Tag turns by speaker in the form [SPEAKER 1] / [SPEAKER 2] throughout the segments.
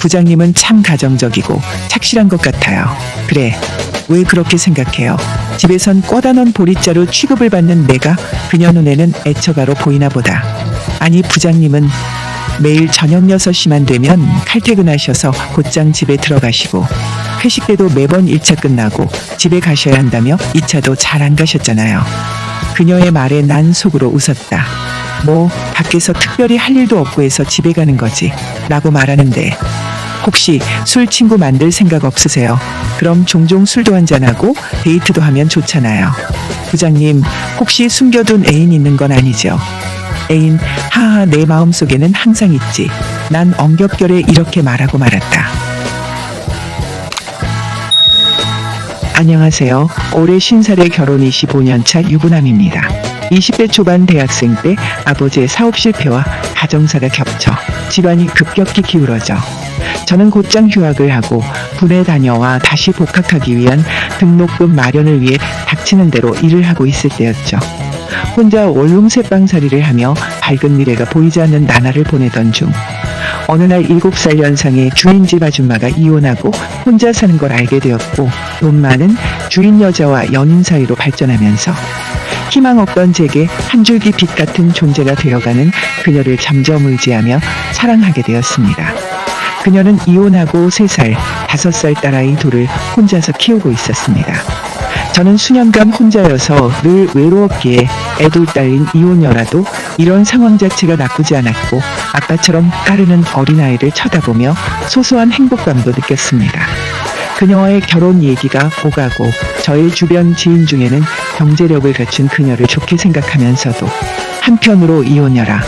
[SPEAKER 1] 부장님은 참 가정적이고 착실한 것 같아요. 그래, 왜 그렇게 생각해요? 집에선 꿔다 놓은 보릿자루 취급을 받는 내가 그녀 눈에는 애처가로 보이나 보다. 아니, 부장님은 매일 저녁 6시만 되면 칼퇴근하셔서 곧장 집에 들어가시고 회식 때도 매번 1차 끝나고 집에 가셔야 한다며 2차도 잘 안 가셨잖아요. 그녀의 말에 난 속으로 웃었다. 뭐 밖에서 특별히 할 일도 없고 해서 집에 가는 거지 라고 말하는데, 혹시 술 친구 만들 생각 없으세요? 그럼 종종 술도 한잔하고 데이트도 하면 좋잖아요. 부장님, 혹시 숨겨둔 애인 있는 건 아니죠? 애인, 하하, 내 마음속에는 항상 있지. 난 엉겹결에 이렇게 말하고 말았다. 안녕하세요. 올해 50살에 결혼 25년차 유부남입니다. 20대 초반 대학생 때 아버지의 사업 실패와 가정사가 겹쳐 집안이 급격히 기울어져 저는 곧장 휴학을 하고 군에 다녀와 다시 복학하기 위한 등록금 마련을 위해 닥치는 대로 일을 하고 있을 때였죠. 혼자 월rum새빵살이를 하며 밝은 미래가 보이지 않는 나날을 보내던 중 어느 날 7살 연상의 주인집 아줌마가 이혼하고 혼자 사는 걸 알게 되었고, 돈 많은 주인 여자와 연인 사이로 발전하면서 희망 없던 제게 한 줄기 빛 같은 존재가 되어가는 그녀를 잠정 의지하며 사랑하게 되었습니다. 그녀는 이혼하고 3살, 5살 딸아이 둘을 혼자서 키우고 있었습니다. 저는 수년간 혼자여서 늘 외로웠기에 애둘 딸린 이혼녀라도 이런 상황 자체가 나쁘지 않았고, 아빠처럼 까르는 어린아이를 쳐다보며 소소한 행복감도 느꼈습니다. 그녀와의 결혼 얘기가 오가고 저의 주변 지인 중에는 경제력을 갖춘 그녀를 좋게 생각하면서도 한편으로 이혼녀라,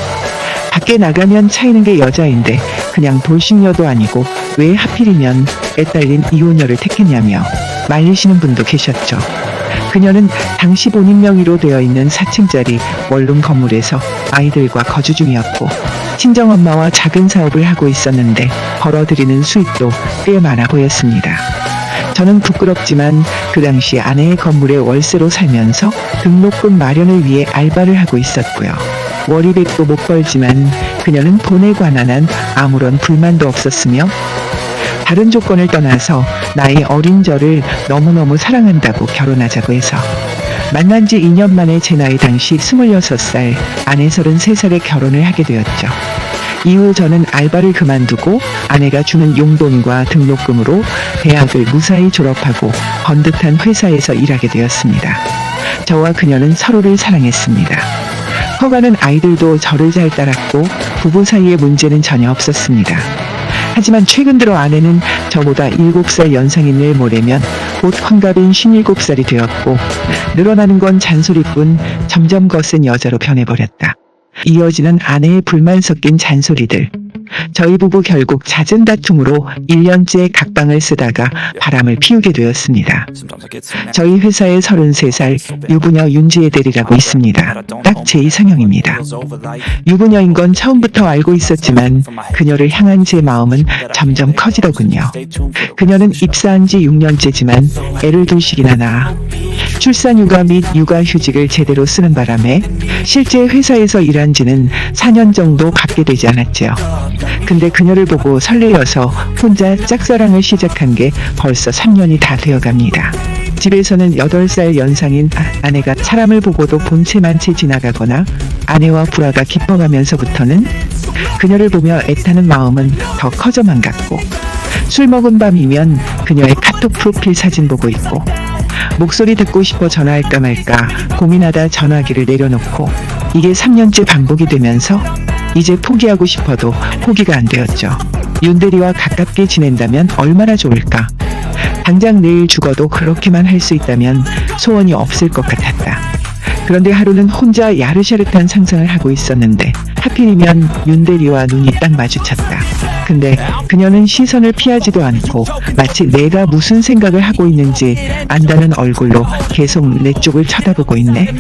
[SPEAKER 1] 밖에 나가면 차이는 게 여자인데 그냥 돌싱녀도 아니고 왜 하필이면 애 딸린 이혼녀를 택했냐며 말리시는 분도 계셨죠. 그녀는 당시 본인 명의로 되어 있는 4층짜리 원룸 건물에서 아이들과 거주 중이었고, 친정엄마와 작은 사업을 하고 있었는데 벌어들이는 수입도 꽤 많아 보였습니다. 저는 부끄럽지만 그 당시 아내의 건물에 월세로 살면서 등록금 마련을 위해 알바를 하고 있었고요. 월이백도 못 벌지만 그녀는 돈에 관한 한 아무런 불만도 없었으며, 다른 조건을 떠나서 나이 어린 저를 너무너무 사랑한다고 결혼하자고 해서 만난 지 2년 만에 제 나이 당시 26살, 아내 33살에 결혼을 하게 되었죠. 이후 저는 알바를 그만두고 아내가 주는 용돈과 등록금으로 대학을 무사히 졸업하고 번듯한 회사에서 일하게 되었습니다. 저와 그녀는 서로를 사랑했습니다. 커가는 아이들도 저를 잘 따랐고 부부 사이에 문제는 전혀 없었습니다. 하지만 최근 들어 아내는 저보다 7살 연상인 내일 모레면 곧 환갑인 57살이 되었고, 늘어나는 건 잔소리뿐 점점 거센 여자로 변해버렸다. 이어지는 아내의 불만 섞인 잔소리들. 저희 부부 결국 잦은 다툼으로 1년째 각방을 쓰다가 바람을 피우게 되었습니다. 저희 회사에 33살 유부녀 윤지혜 대리라고 있습니다. 딱 제 이상형입니다. 유부녀인 건 처음부터 알고 있었지만 그녀를 향한 제 마음은 점점 커지더군요. 그녀는 입사한 지 6년째지만 애를 둘씩이나 낳아 출산휴가 및 육아휴직을 제대로 쓰는 바람에 실제 회사에서 일한 지는 4년 정도 밖에 되지 않았죠. 근데 그녀를 보고 설레어서 혼자 짝사랑을 시작한 게 벌써 3년이 다 되어갑니다. 집에서는 8살 연상인 아내가 사람을 보고도 본체만 채 지나가거나 아내와 불화가 깊어가면서부터는 그녀를 보며 애타는 마음은 더 커져만 갔고, 술 먹은 밤이면 그녀의 카톡 프로필 사진 보고 있고, 목소리 듣고 싶어 전화할까 말까 고민하다 전화기를 내려놓고, 이게 3년째 반복이 되면서 이제 포기하고 싶어도 포기가 안 되었죠. 윤대리와 가깝게 지낸다면 얼마나 좋을까. 당장 내일 죽어도 그렇게만 할 수 있다면 소원이 없을 것 같았다. 그런데 하루는 혼자 야르샤르탄 상상을 하고 있었는데 하필이면 윤대리와 눈이 딱 마주쳤다. 근데 그녀는 시선을 피하지도 않고 마치 내가 무슨 생각을 하고 있는지 안다는 얼굴로 계속 내 쪽을 쳐다보고 있네.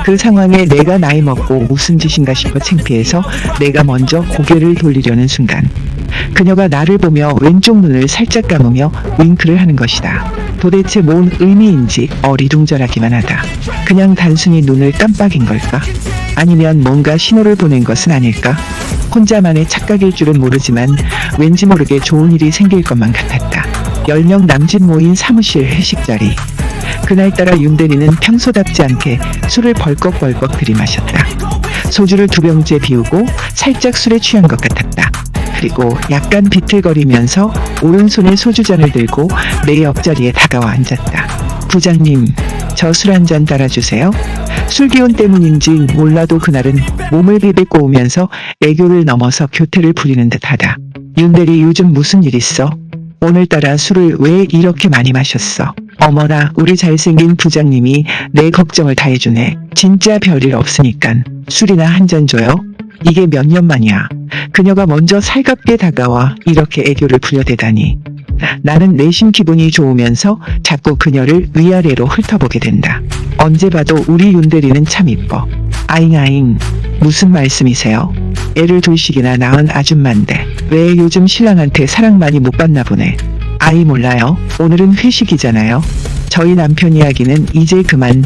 [SPEAKER 1] 그 상황에 내가 나이 먹고 무슨 짓인가 싶어 창피해서 내가 먼저 고개를 돌리려는 순간 그녀가 나를 보며 왼쪽 눈을 살짝 감으며 윙크를 하는 것이다. 도대체 뭔 의미인지 어리둥절하기만 하다. 그냥 단순히 눈을 깜빡인 걸까? 아니면 뭔가 신호를 보낸 것은 아닐까? 혼자만의 착각일 줄은 모르지만 왠지 모르게 좋은 일이 생길 것만 같았다. 10명 남짓 모인 사무실 회식 자리. 그날따라 윤대리는 평소답지 않게 술을 벌컥벌컥 들이마셨다. 소주를 2병째 비우고 살짝 술에 취한 것 같았다. 그리고 약간 비틀거리면서 오른손에 소주잔을 들고 내 옆자리에 다가와 앉았다. 부장님, 저 술 한 잔 따라주세요. 술기운 때문인지 몰라도 그날은 몸을 비비 꼬우면서 애교를 넘어서 교태를 부리는 듯하다. 윤대리 요즘 무슨 일 있어? 오늘따라 술을 왜 이렇게 많이 마셨어? 어머나, 우리 잘생긴 부장님이 내 걱정을 다 해주네. 진짜 별일 없으니깐 술이나 한 잔 줘요. 이게 몇 년 만이야. 그녀가 먼저 살갑게 다가와 이렇게 애교를 부려대다니. 나는 내심 기분이 좋으면서 자꾸 그녀를 위아래로 훑어보게 된다. 언제 봐도 우리 윤대리는 참 이뻐. 아잉아잉, 무슨 말씀이세요? 애를 둘씩이나 낳은 아줌마인데 왜 요즘 신랑한테 사랑 많이 못 받나 보네. 아이 몰라요. 오늘은 회식이잖아요. 저희 남편 이야기는 이제 그만.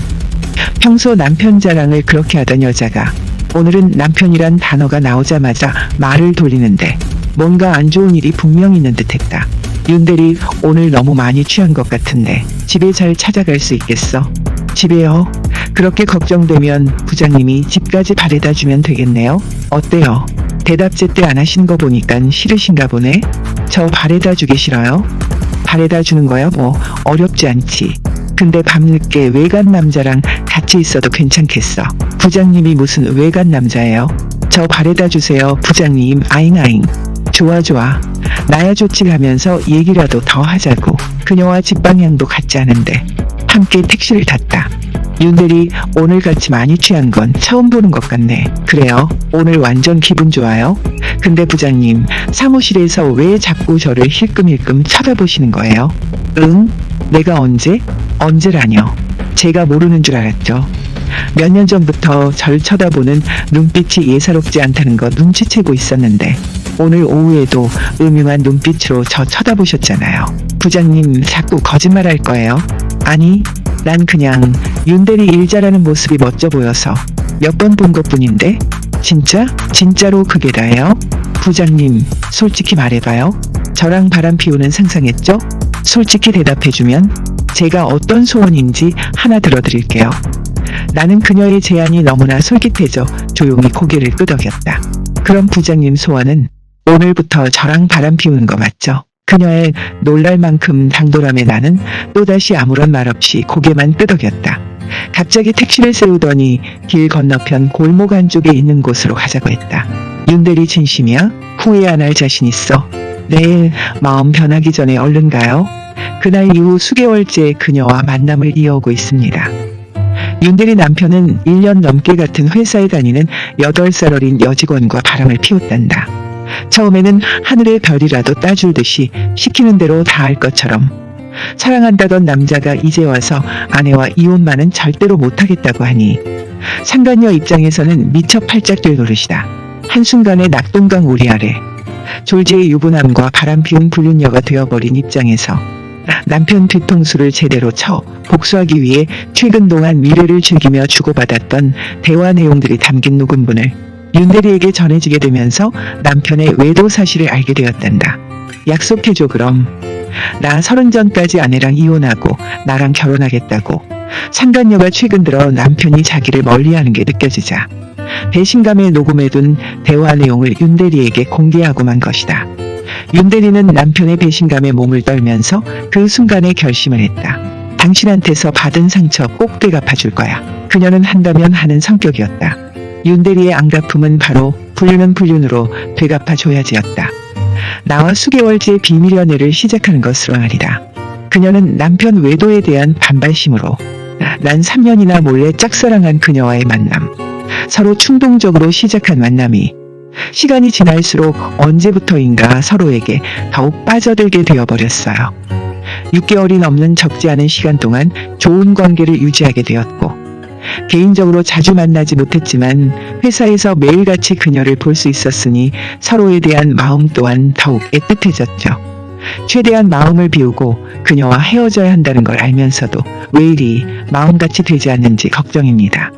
[SPEAKER 1] 평소 남편 자랑을 그렇게 하던 여자가 오늘은 남편이란 단어가 나오자마자 말을 돌리는데 뭔가 안 좋은 일이 분명 있는 듯했다. 윤대리, 오늘 너무 많이 취한 것 같은데 집에 잘 찾아갈 수 있겠어? 집에요? 그렇게 걱정되면 부장님이 집까지 바래다 주면 되겠네요. 어때요? 대답 제때 안 하신 거 보니까 싫으신가 보네. 저 바래다 주기 싫어요? 바래다 주는 거야 뭐 어렵지 않지. 근데 밤늦게 외간 남자랑 같이 있어도 괜찮겠어. 부장님이 무슨 외간 남자예요? 저 바래다 주세요 부장님. 아잉아잉. 좋아 좋아. 나야 좋지 하면서 얘기라도 더 하자고. 그녀와 집 방향도 같지 않은데 함께 택시를 탔다. 윤대리, 오늘같이 많이 취한 건 처음 보는 것 같네. 그래요? 오늘 완전 기분 좋아요? 근데 부장님, 사무실에서 왜 자꾸 저를 힐끔힐끔 쳐다보시는 거예요? 응? 내가 언제? 언제라뇨? 제가 모르는 줄 알았죠. 몇 년 전부터 절 쳐다보는 눈빛이 예사롭지 않다는 거 눈치채고 있었는데 오늘 오후에도 음흉한 눈빛으로 저 쳐다보셨잖아요. 부장님, 자꾸 거짓말할 거예요? 아니, 난 그냥 윤대리 일 잘하는 모습이 멋져 보여서 몇 번 본 것뿐인데. 진짜? 진짜로 그게 다예요? 부장님, 솔직히 말해봐요. 저랑 바람 피우는 상상했죠? 솔직히 대답해주면 제가 어떤 소원인지 하나 들어드릴게요. 나는 그녀의 제안이 너무나 솔깃해져 조용히 고개를 끄덕였다. 그럼 부장님 소원은 오늘부터 저랑 바람 피우는 거 맞죠? 그녀의 놀랄 만큼 당돌함에 나는 또다시 아무런 말 없이 고개만 끄덕였다. 갑자기 택시를 세우더니 길 건너편 골목 안쪽에 있는 곳으로 가자고 했다. 윤대리 진심이야? 후회 안 할 자신 있어? 네, 마음 변하기 전에 얼른 가요. 그날 이후 수개월째 그녀와 만남을 이어오고 있습니다. 윤대리 남편은 1년 넘게 같은 회사에 다니는 8살 어린 여직원과 바람을 피웠단다. 처음에는 하늘의 별이라도 따줄 듯이 시키는 대로 다 할 것처럼 사랑한다던 남자가 이제 와서 아내와 이혼만은 절대로 못하겠다고 하니 상간녀 입장에서는 미처 팔짝 뛸 노릇이다. 한순간에 낙동강 우리 아래 졸지의 유부남과 바람피운 불륜녀가 되어버린 입장에서 남편 뒤통수를 제대로 쳐 복수하기 위해 최근 동안 미래를 즐기며 주고받았던 대화 내용들이 담긴 녹음본을 윤대리에게 전해지게 되면서 남편의 외도 사실을 알게 되었단다. 약속해줘 그럼. 나 30 전까지 아내랑 이혼하고 나랑 결혼하겠다고. 상간녀가 최근 들어 남편이 자기를 멀리하는 게 느껴지자 배신감에 녹음해둔 대화 내용을 윤대리에게 공개하고 만 것이다. 윤대리는 남편의 배신감에 몸을 떨면서 그 순간에 결심을 했다. 당신한테서 받은 상처 꼭 되갚아줄 거야. 그녀는 한다면 하는 성격이었다. 윤대리의 안갚음은 바로 불륜은 불륜으로 되갚아줘야지였다. 나와 수개월째 비밀 연애를 시작하는 것으로 말이다. 그녀는 남편 외도에 대한 반발심으로 난 3년이나 몰래 짝사랑한 그녀와의 만남. 서로 충동적으로 시작한 만남이 시간이 지날수록 언제부터인가 서로에게 더욱 빠져들게 되어버렸어요. 6개월이 넘는 적지 않은 시간 동안 좋은 관계를 유지하게 되었고 개인적으로 자주 만나지 못했지만 회사에서 매일같이 그녀를 볼 수 있었으니 서로에 대한 마음 또한 더욱 애틋해졌죠. 최대한 마음을 비우고 그녀와 헤어져야 한다는 걸 알면서도 왜 이리 마음같이 되지 않는지 걱정입니다.